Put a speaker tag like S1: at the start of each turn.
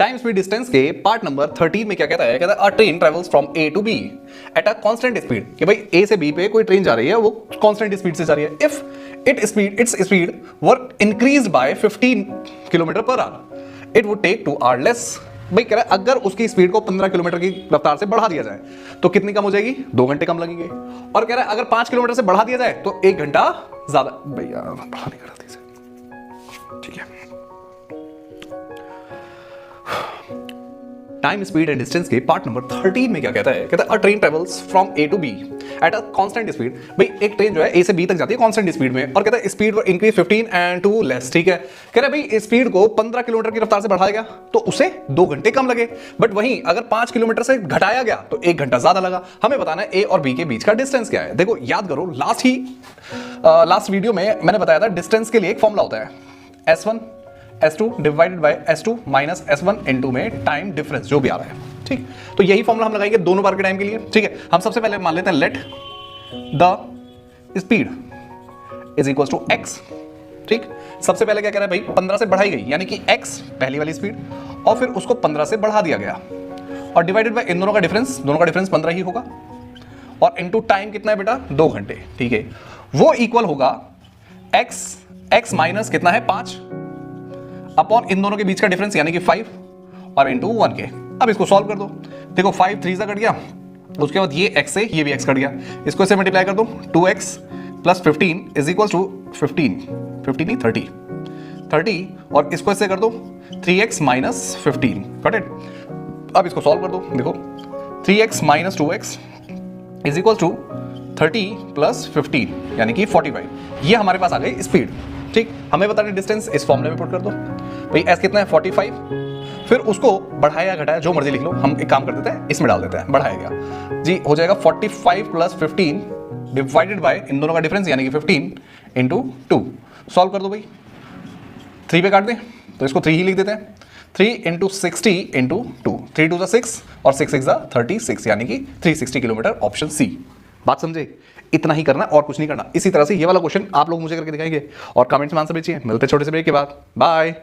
S1: Time speed distance के part number 13 में क्या कहता है, कहता है a train travels from A to B at a constant speed, कि भाई ए से बी पे कोई ट्रेन जा रही है, वो कांस्टेंट स्पीड से जा रही है। If its speed were increased by 15 kilometre per hour it would take 2 hour less. भाई कह रहा है अगर उसकी स्पीड को 15 किलोमीटर की रफ्तार से बढ़ा दिया जाए तो कितनी कम हो जाएगी, 2 घंटे कम लगेंगे। और कह रहा है अगर 5 किलोमीटर से बढ़ा दिया जाए तो 1 घंटा ज्यादा। भैया बढ़ा नहीं करा दीजिए, ठीक है। टाइम स्पीड एंड डिस्टेंस के पार्ट नंबर 13 में क्या कहता है, कहता है a train travels from A to B at a constant speed. भाई एक ट्रेन जो है ए से बी तक जाती है कांस्टेंट स्पीड में, और कहता है स्पीड इंक्रीज 15 एंड 2 लेस, ठीक है। कह रहा है भाई स्पीड को 15 किलोमीटर की रफ्तार से बढ़ाया गया तो उसे 2 घंटे कम लगे, बट वहीं अगर 5 किलोमीटर से घटाया गया तो 1 घंटा ज्यादा लगा। हमें बताना है ए और बी के बीच का डिस्टेंस क्या है। देखो याद करो, लास्ट वीडियो में मैंने बताया था डिस्टेंस के लिए एक फॉर्मूला होता है S1 S2 divided by S2 minus S1 into में टाइम डिफरेंस जो भी आ रहा है, ठीक। तो यही फॉर्मूला हम लगाएंगे दोनों बार के टाइम के लिए, ठीक है। हम सबसे पहले मान लेते हैं let the speed is equal to x, ठीक। सबसे पहले क्या कह रहा है भाई 15 से बढ़ाई गई, यानी कि x पहली वाली स्पीड, और फिर उसको 15 से बढ़ा दिया गया, और डिवाइडेड बाय इन दोनों का डिफरेंस 15 ही होगा, और इनटू टाइम कितना है बेटा, 2 घंटे, ठीक है। वो इक्वल होगा x माइनस कितना है 5 अपॉन इन दोनों के बीच का डिफरेंस यानी कि 5 और इनटू 1 के। अब इसको सॉल्व कर दो, देखो 5 3 से कट गया, उसके बाद ये x से ये भी x कट गया, इसको इससे मल्टीप्लाई कर दो, 2x plus 15 is equal to 15 नहीं 30, और इसको इससे कर दो 3x माइनस 15, गॉट इट। अब इसको सॉल्व कर दो, देखो 3x minus 2x is equal to 30 plus 15 यानी कि 45। ये हमारे पास आ गई स्पीड, ठीक। हमें बताना डिस्टेंस इस फॉर्मूले में पुट कर दो, भाई s कितना है 45, फिर उसको बढ़ाया घटाया जो मर्जी लिख लो, हम एक काम कर देते हैं इसमें डाल देते हैं, बढ़ाया गया जी, हो जाएगा 45 प्लस 15 डिवाइडेड बाय इन दोनों का डिफरेंस यानी कि 15 इंटू 2। सॉल्व कर दो भाई, 3 पे काट दें तो इसको 3 ही लिख देते हैं, 3 इंटू 60 इंटू 2, 3 2 6 और 6 6 36 यानी कि 360 किलोमीटर, ऑप्शन सी। बात समझे, इतना ही करना और कुछ नहीं करना। इसी तरह से ये वाला क्वेश्चन आप लोग मुझे करके दिखाएंगे और कमेंट्स में आंसर भेजिए। मिलते छोटे से ब्रेक के बाद, बाय।